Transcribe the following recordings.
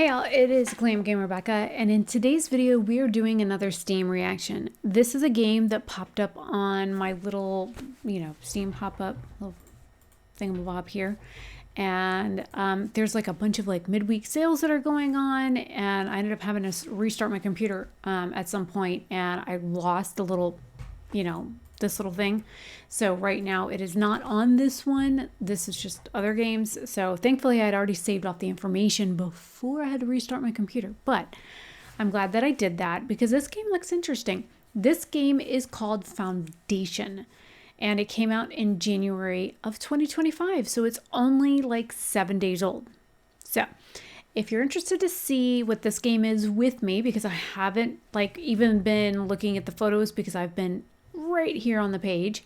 Hey all, it is Glam Gamer Rebecca, and in today's video we are doing another Steam reaction. This is a game that popped up on my little, Steam pop-up little thingamabob here. And there's like a bunch of like midweek sales that are going on, and I ended up having to restart my computer at some point, and I lost the little, this little thing. So right now it is not on this one. This is just other games. So thankfully I had already saved off the information before I had to restart my computer. But I'm glad that I did that because this game looks interesting. This game is called Foundation, and it came out in January of 2025. So it's only like 7 days old. So if you're interested to see what this game is with me, because I haven't like even been looking at the photos because I've been right here on the page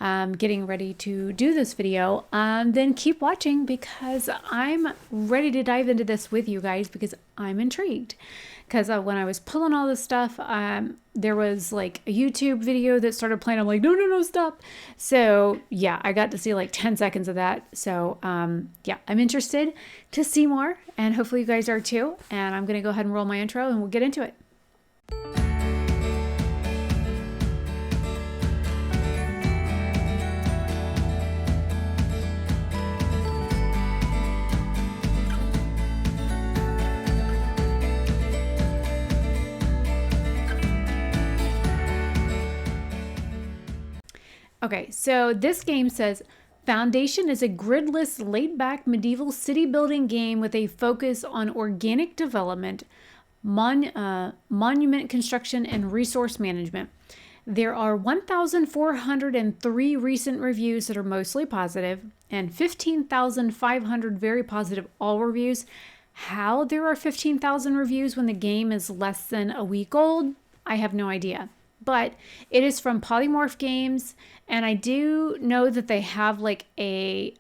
getting ready to do this video, then keep watching because I'm ready to dive into this with you guys because I'm intrigued. Because when I was pulling all this stuff, there was like a YouTube video that started playing. I'm like, no, stop. So yeah, I got to see like 10 seconds of that. So yeah, I'm interested to see more, and hopefully you guys are too. And I'm going to go ahead and roll my intro and we'll get into it. Okay, so this game says Foundation is a gridless, laid-back medieval city-building game with a focus on organic development, monument construction, and resource management. There are 1,403 recent reviews that are mostly positive and 15,500 very positive all reviews. How there are 15,000 reviews when the game is less than a week old, I have no idea. But it is from Polymorph Games, and I do know that they have like a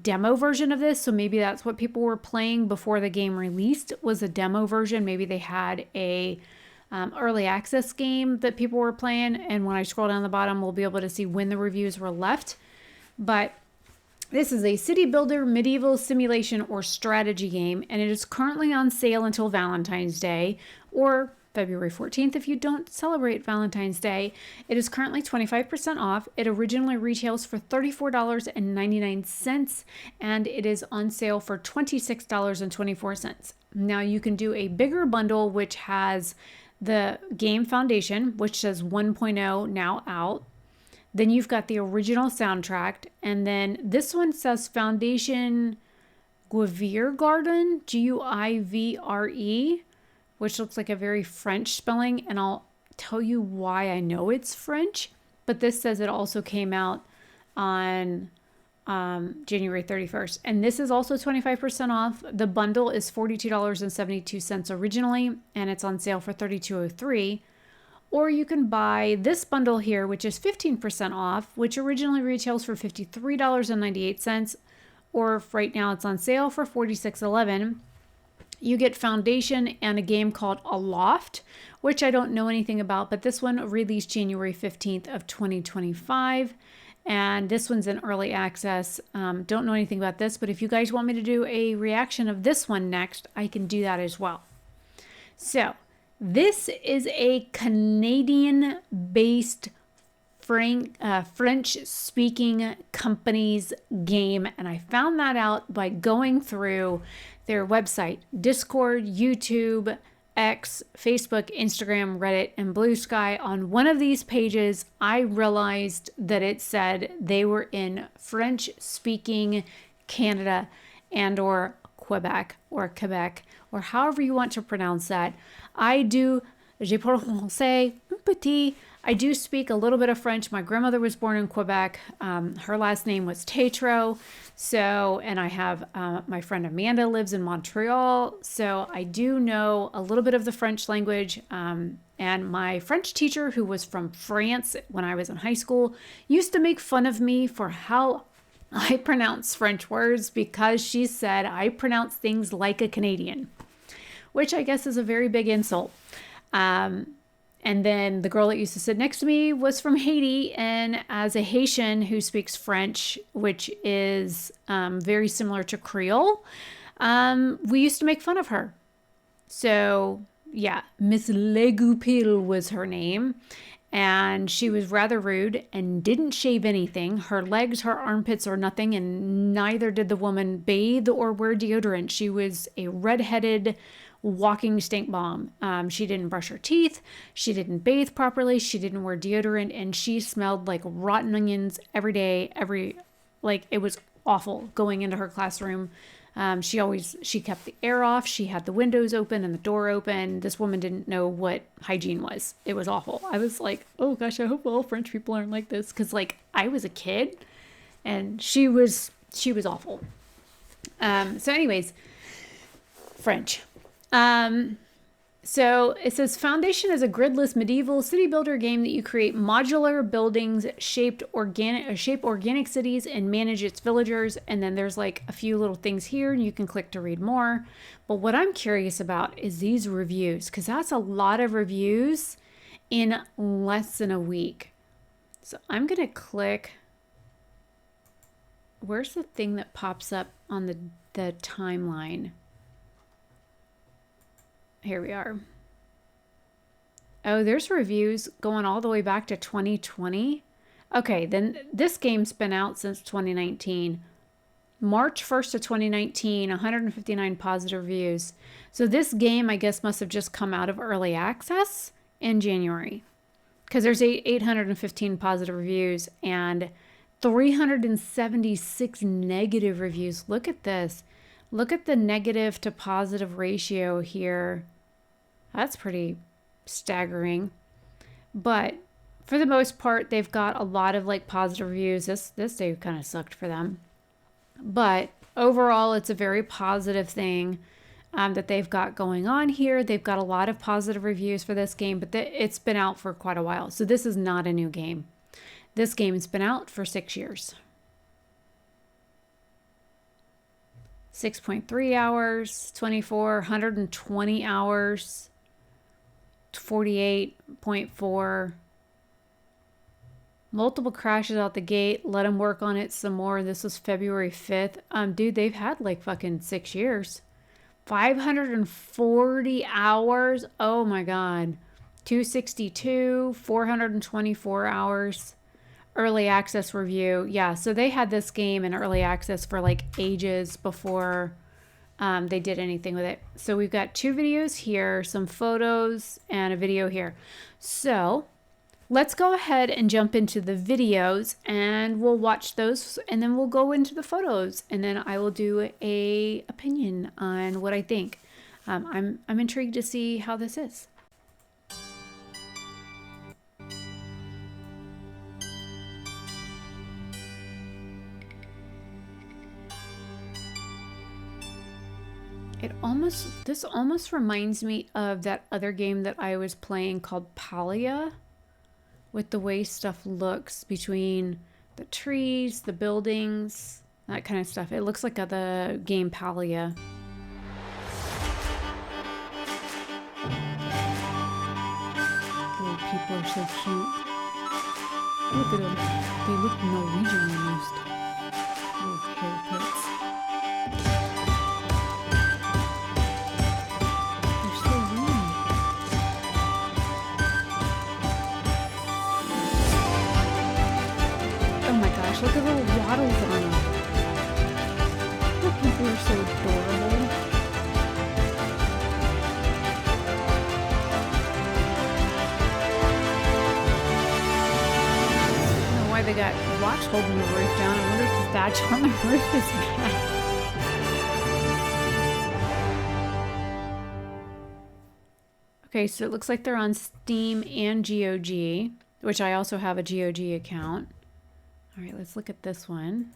demo version of this, so maybe that's what people were playing before the game released, was a demo version. Maybe they had a early access game that people were playing, and when I scroll down the bottom, we'll be able to see when the reviews were left. But this is a city builder, medieval simulation, or strategy game, and it is currently on sale until Valentine's Day, or February 14th if you don't celebrate Valentine's Day. It is currently 25% off. It originally retails for $34.99, and it is on sale for $26.24. Now you can do a bigger bundle which has the game Foundation, which says 1.0 now out. Then you've got the original soundtrack, and then this one says Foundation Guivre Garden, Guivre, which looks like a very French spelling, and I'll tell you why I know it's French. But this says it also came out on January 31st. And this is also 25% off. The bundle is $42.72 originally, and it's on sale for $32.03. Or you can buy this bundle here, which is 15% off, which originally retails for $53.98. Or right now it's on sale for $46.11. You get Foundation and a game called Aloft, which I don't know anything about, but this one released January 15th of 2025. And this one's in early access. Don't know anything about this, but if you guys want me to do a reaction of this one next, I can do that as well. So this is a Canadian-based French-speaking company's game, and I found that out by going through their website, Discord, YouTube, X, Facebook, Instagram, Reddit, and Blue Sky. On one of these pages, I realized that it said they were in French-speaking Canada and or Quebec, or however you want to pronounce that. Je parle français un petit. I do speak a little bit of French. My grandmother was born in Quebec. Her last name was Tétreault. So, and I have my friend Amanda lives in Montreal. So I do know a little bit of the French language. And my French teacher, who was from France when I was in high school, used to make fun of me for how I pronounce French words because she said I pronounce things like a Canadian, which I guess is a very big insult. And then the girl that used to sit next to me was from Haiti, and as a Haitian who speaks French, which is very similar to Creole, we used to make fun of her. So yeah, Miss Legupil was her name. And she was rather rude and didn't shave anything. Her legs, her armpits, or nothing, and neither did the woman bathe or wear deodorant. She was a redheaded walking stink bomb. She didn't brush her teeth. She didn't bathe properly. She didn't wear deodorant, and she smelled like rotten onions every day. Like it was awful going into her classroom. She kept the air off. She had the windows open and the door open. This woman didn't know what hygiene was. It was awful. I was like, oh gosh, I hope all French people aren't like this. Cause like I was a kid and she was awful. So anyways, French. So it says Foundation is a gridless medieval city builder game that you create modular buildings, shape organic cities and manage its villagers. And then there's like a few little things here and you can click to read more. But what I'm curious about is these reviews, because that's a lot of reviews in less than a week. So I'm going to click. Where's the thing that pops up on the timeline? Here we are. Oh, there's reviews going all the way back to 2020. Okay, then this game's been out since 2019. March 1st of 2019, 159 positive reviews. So this game, I guess, must have just come out of early access in January. Because there's 815 positive reviews and 376 negative reviews. Look at this. Look at the negative to positive ratio here. That's pretty staggering. But for the most part, they've got a lot of like positive reviews. This day kind of sucked for them. But overall, it's a very positive thing that they've got going on here. They've got a lot of positive reviews for this game, but it's been out for quite a while. So this is not a new game. This game has been out for 6 years. 6.3 hours, 120 hours, 48.4. Multiple crashes out the gate. Let them work on it some more. This was February 5th. Dude, they've had like fucking 6 years. 540 hours. Oh my God. 262, 424 hours. Early access review. Yeah, so they had this game in early access for like ages before they did anything with it. So we've got 2 videos here, some photos, and a video here. So let's go ahead and jump into the videos and we'll watch those and then we'll go into the photos and then I will do a opinion on what I think. I'm intrigued to see how this is. This almost reminds me of that other game that I was playing called Palia, with the way stuff looks between the trees, the buildings, that kind of stuff. It looks like the game Palia. Little people are so cute. Look at them. They look Norwegian almost. Little haircuts. Look at the little waddles on them. The people are so adorable. I don't know why they got watch holding the roof down. I wonder if the thatch on the roof is bad. Okay, so it looks like they're on Steam and GOG, which I also have a GOG account. All right, let's look at this one.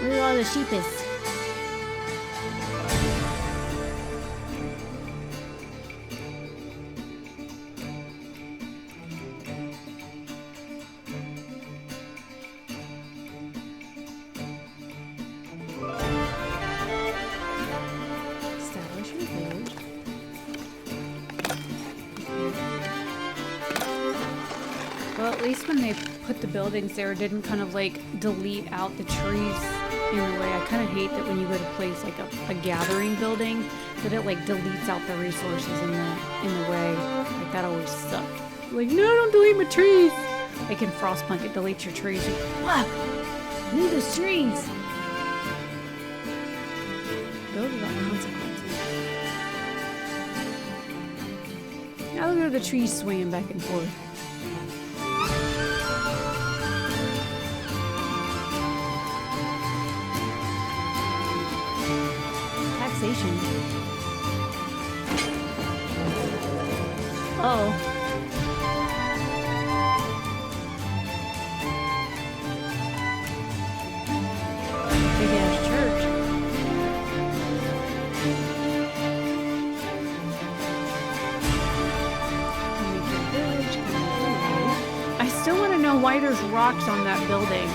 Where are all the sheepies? Establish your village. Well, at least when they put the buildings there, it didn't kind of like delete out the trees in the way. I kind of hate that when you go to place like a gathering building, that it like deletes out the resources in the way. Like that always sucks. Like, no, don't delete my trees. Like in Frostpunk, it deletes your trees. Fuck! I need those trees. Build without consequences. Now look at the trees swinging back and forth. Taxation. Uh-oh. Big ass church. I still want to know why there's rocks on that building.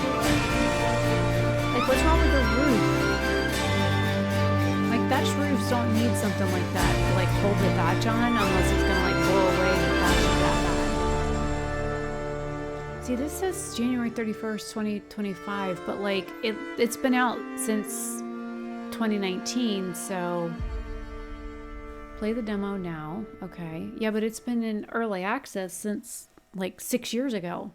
Like, what's wrong with the roof? Like, thatch roofs don't need something like that to, like, hold the thatch on unless it's gonna, like, blow away and the thatch is that bad. See, this says January 31st, 2025, but, like, it's been out since 2019, so... Play the demo now. Okay. Yeah, but it's been in early access since, like, 6 years ago.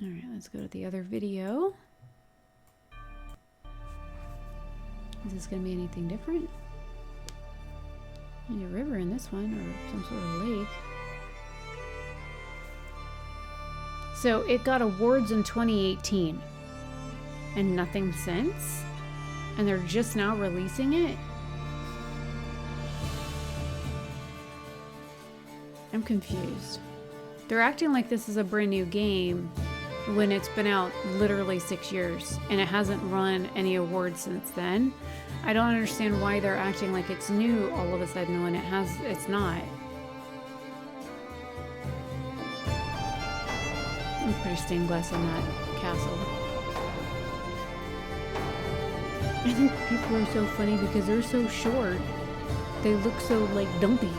All right, let's go to the other video. Is this going to be anything different? There's a river in this one, or some sort of lake. So it got awards in 2018, and nothing since? And they're just now releasing it? I'm confused. They're acting like this is a brand new game when it's been out literally 6 years and it hasn't run any awards since then. I don't understand why they're acting like it's new all of a sudden when it's not. I'm pretty stained glass on that castle. I think people are so funny because they're so short. They look so like dumpy.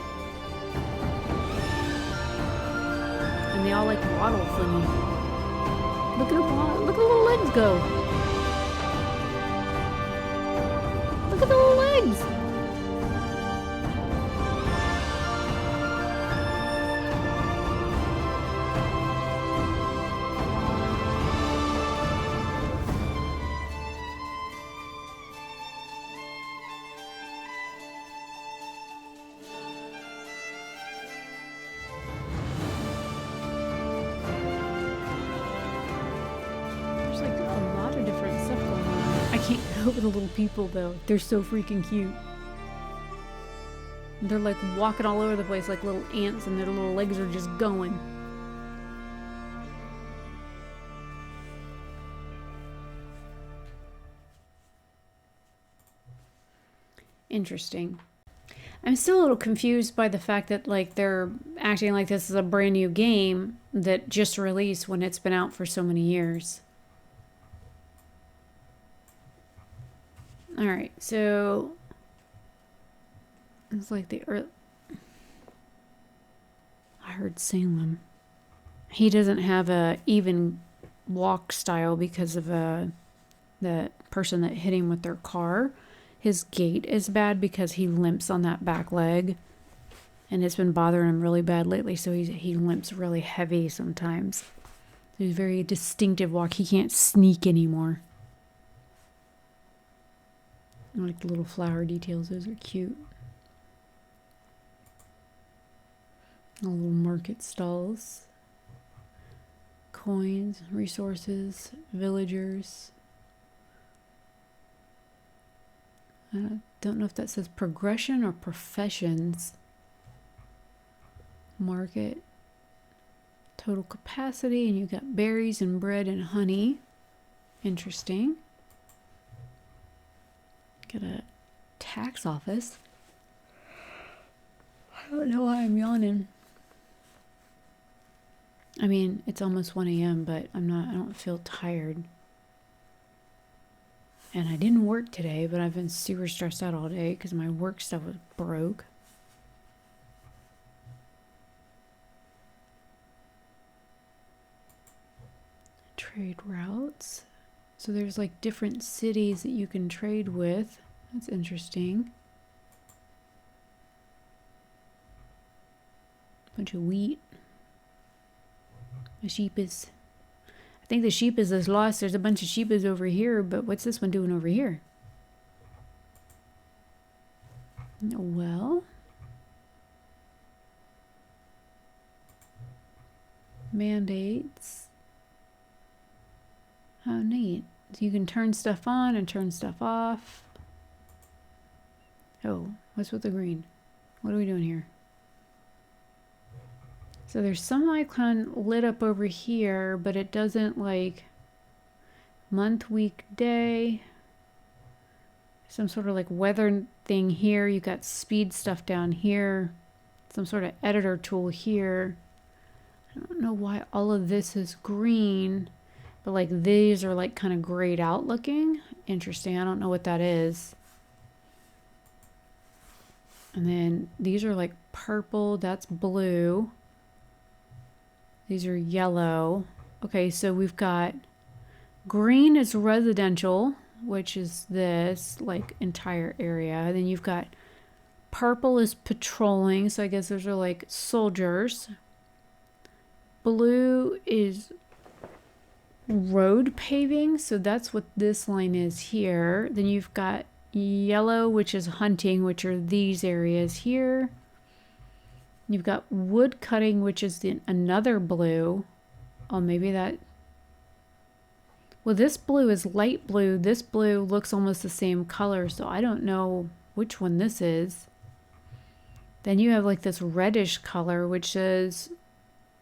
And they all like waddle funny. Look at the little legs go. Look at the little legs. Over the little people though, they're so freaking cute. They're like walking all over the place like little ants, and their little legs are just going. Interesting. I'm still a little confused by the fact that like they're acting like this is a brand new game that just released when it's been out for so many years. All right, so it's like the earth. I heard Salem. He doesn't have a even walk style because of the person that hit him with their car. His gait is bad because he limps on that back leg, and it's been bothering him really bad lately. So he limps really heavy sometimes. There's a very distinctive walk. He can't sneak anymore. I like the little flower details. Those are cute. The little market stalls. Coins, resources, villagers. I don't know if that says progression or professions. Market. Total capacity. And you got berries and bread and honey. Interesting. Got a tax office. I don't know why I'm yawning. I mean, it's almost 1 a.m., but I don't feel tired. And I didn't work today, but I've been super stressed out all day because my work stuff was broke. Trade routes. So there's like different cities that you can trade with. That's interesting. Bunch of wheat. The sheep is... I think the sheep is lost. There's a bunch of sheep is over here, but what's this one doing over here? Well... mandates. How neat. So you can turn stuff on and turn stuff off. Oh, what's with the green? What are we doing here? So there's some icon lit up over here, but it doesn't like month, week, day. Some sort of like weather thing here. You got speed stuff down here. Some sort of editor tool here. I don't know why all of this is green, but like these are like kind of grayed out looking. Interesting. I don't know what that is. And then these are like purple. That's blue. These are yellow. Okay, so we've got green is residential, which is this like entire area. Then you've got purple is patrolling. So I guess those are like soldiers. Blue is road paving, so that's what this line is here. Then you've got yellow, which is hunting, which are these areas here. You've got wood cutting, which is another blue. Oh, maybe that... well, this blue is light blue. This blue looks almost the same color, so I don't know which one this is. Then you have like this reddish color, which is...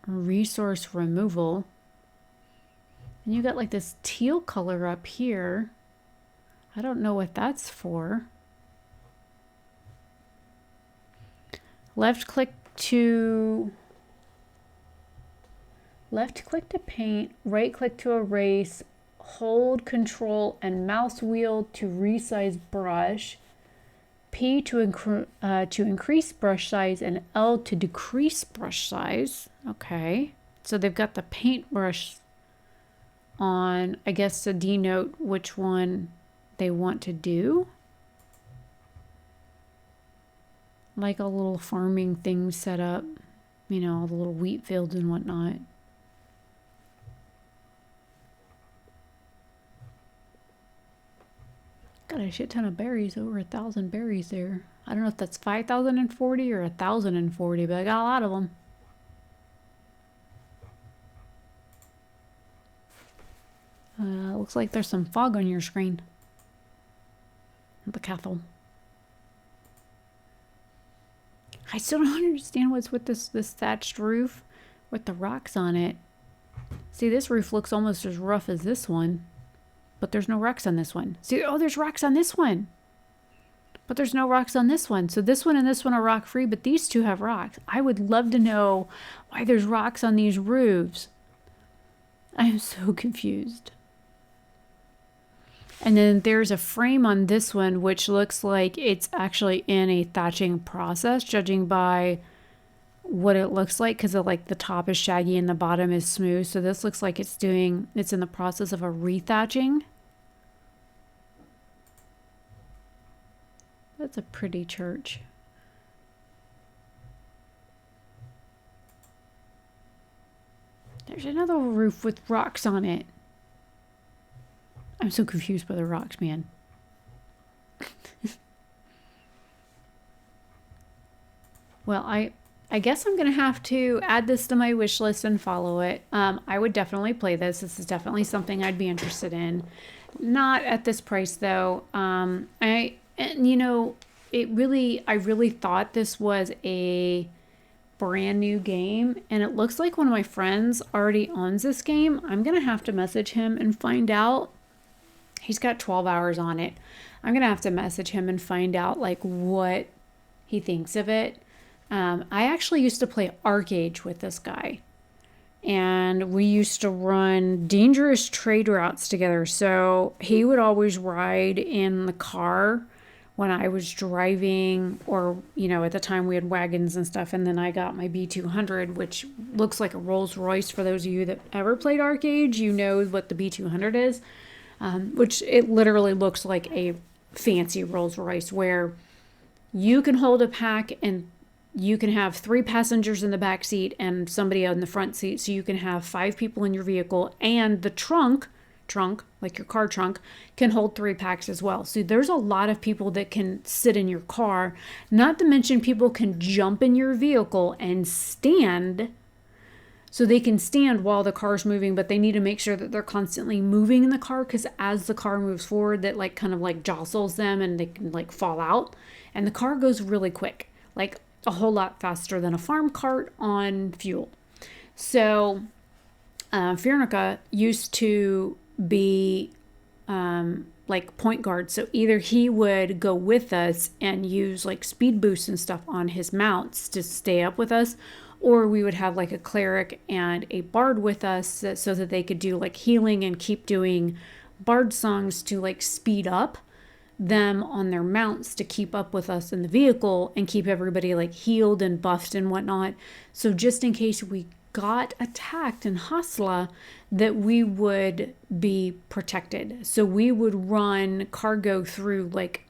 resource removal. And you got like this teal color up here. I don't know what that's for. Left click to paint, right click to erase, hold control and mouse wheel to resize brush, P to increase brush size, and L to decrease brush size. Okay, so they've got the paintbrush on, I guess, to denote which one they want to do. Like a little farming thing set up, you know, the little wheat fields and whatnot. Got a shit ton of berries, over 1,000 berries there. I don't know if that's 5,040 or 1,040, but I got a lot of them. Looks like there's some fog on your screen. The cattle. I still don't understand what's with this thatched roof with the rocks on it. See, this roof looks almost as rough as this one, but there's no rocks on this one. See, oh, there's rocks on this one, but there's no rocks on this one. So this one and this one are rock free, but these two have rocks. I would love to know why there's rocks on these roofs. I am so confused. And then there's a frame on this one, which looks like it's actually in a thatching process, judging by what it looks like, because like the top is shaggy and the bottom is smooth. So this looks like it's in the process of a rethatching. That's a pretty church. There's another roof with rocks on it. I'm so confused by the rocks, man. Well, I guess I'm going to have to add this to my wish list and follow it. I would definitely play this. This is definitely something I'd be interested in. Not at this price, though. You know, I really thought this was a brand new game, and it looks like one of my friends already owns this game. I'm going to have to message him and find out. He's got 12 hours on it. I'm going to have to message him and find out like what he thinks of it. I actually used to play Arcade with this guy, and we used to run dangerous trade routes together. So he would always ride in the car when I was driving, or, you know, at the time we had wagons and stuff. And then I got my B200, which looks like a Rolls Royce. For those of you that ever played arcade, you know what the B200 is, which it literally looks like a fancy Rolls Royce where you can hold a pack and you can have 3 passengers in the back seat and somebody in the front seat. So you can have 5 people in your vehicle, and the trunk, like your car trunk, can hold 3 packs as well. So there's a lot of people that can sit in your car. Not to mention people can jump in your vehicle and stand. So they can stand while the car's moving, but they need to make sure that they're constantly moving in the car, because as the car moves forward, that like kind of like jostles them and they can like fall out. And the car goes really quick, like a whole lot faster than a farm cart on fuel. So Fiernica used to be like point guard. So either he would go with us and use like speed boosts and stuff on his mounts to stay up with us, or we would have like a cleric and a bard with us so that they could do like healing and keep doing bard songs to like speed up them on their mounts to keep up with us in the vehicle and keep everybody like healed and buffed and whatnot. So just in case we got attacked in Hasla, that we would be protected. So we would run cargo through like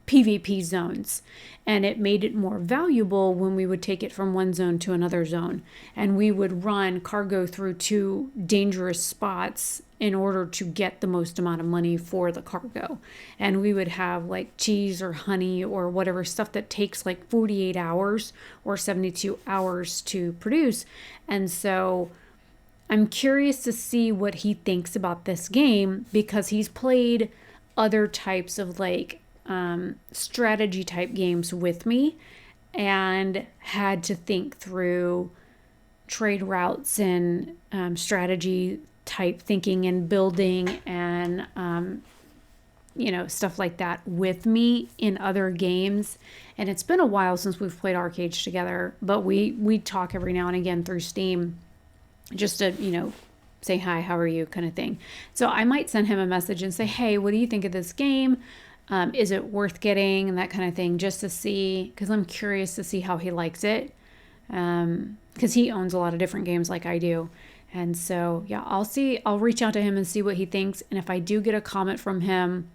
PvP zones, and it made it more valuable when we would take it from one zone to another zone. And we would run cargo through 2 dangerous spots in order to get the most amount of money for the cargo. And we would have like cheese or honey or whatever stuff that takes like 48 hours or 72 hours to produce. And so I'm curious to see what he thinks about this game, because he's played other types of like strategy type games with me and had to think through trade routes and strategy type thinking and building and you know, stuff like that with me in other games. And it's been a while since we've played arcades together, but we talk every now and again through Steam just to, you know, say hi, how are you kind of thing. So I might send him a message and say, hey, what do you think of this game? Is it worth getting, and that kind of thing, just to see, because I'm curious to see how he likes it, because he owns a lot of different games like I do. And so, yeah, I'll reach out to him and see what he thinks. And if I do get a comment from him,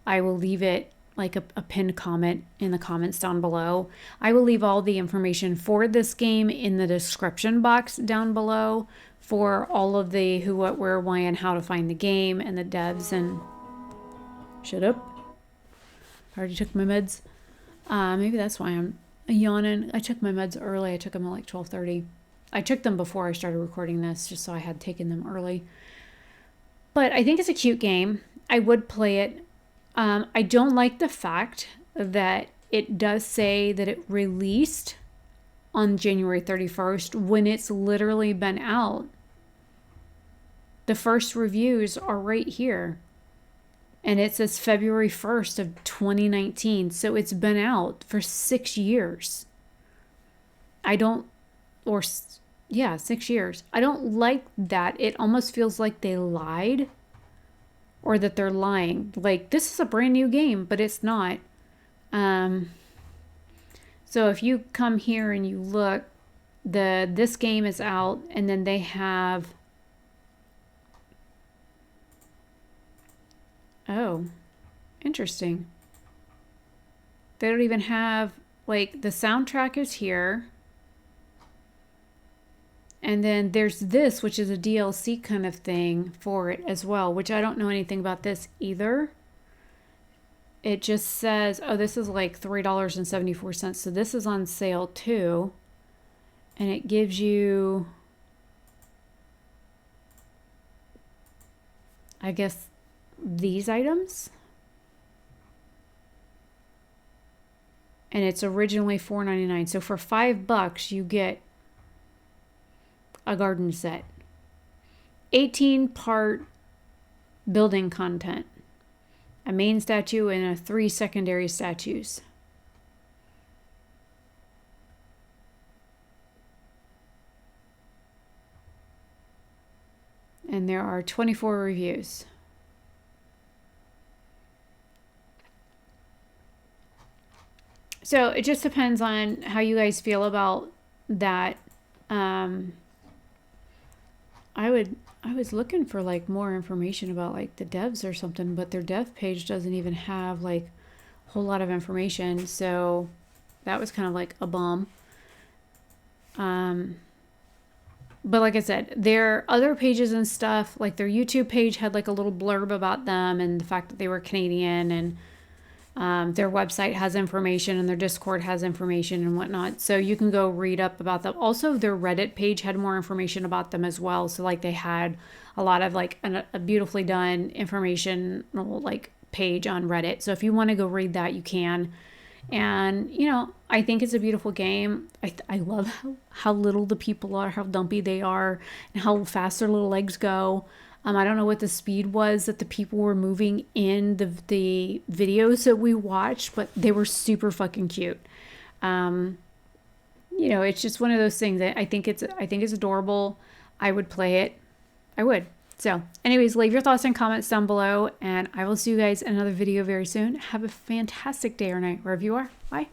I will leave it like a pinned comment in the comments down below. I will leave all the information for this game in the description box down below for all of the who, what, where, why, and how to find the game and the devs. And shut up. I already took my meds. Maybe that's why I'm yawning. I took my meds early. I took them at like 12:30. I took them before I started recording this, just so I had taken them early. But I think it's a cute game. I would play it. I don't like the fact that it does say that it released on January 31st when it's literally been out. The first reviews are right here. And it says February 1st of 2019. So it's been out for 6 years. 6 years. I don't like that. It almost feels like they lied, or that they're lying. Like, this is a brand new game, but it's not. So if you come here and you look, this game is out, and then they have... Oh, interesting. They don't even have, like, the soundtrack is here. And then there's this, which is a DLC kind of thing for it as well, which I don't know anything about this either. It just says, oh, this is like $3.74. So this is on sale too. And it gives you, I guess, these items, and it's originally $4.99. So for $5 you get a garden set, 18-part building content, a main statue, and 3 secondary statues. And there are 24 reviews. So it just depends on how you guys feel about that. I was looking for like more information about like the devs or something, but their dev page doesn't even have like a whole lot of information. So that was kind of like a bum. But like I said, their other pages and stuff, like their YouTube page had like a little blurb about them and the fact that they were Canadian, and their website has information and their Discord has information and whatnot. So you can go read up about them. Also, their Reddit page had more information about them as well. So like they had a lot of like a beautifully done information like page on Reddit. So if you want to go read that, you can. And, you know, I think it's a beautiful game. I love how little the people are, how dumpy they are, and how fast their little legs go. I don't know what the speed was that the people were moving in the videos that we watched, but they were super fucking cute. You know, it's just one of those things that I think it's adorable. I would play it. I would. So anyways, leave your thoughts and comments down below, and I will see you guys in another video very soon. Have a fantastic day or night wherever you are. Bye.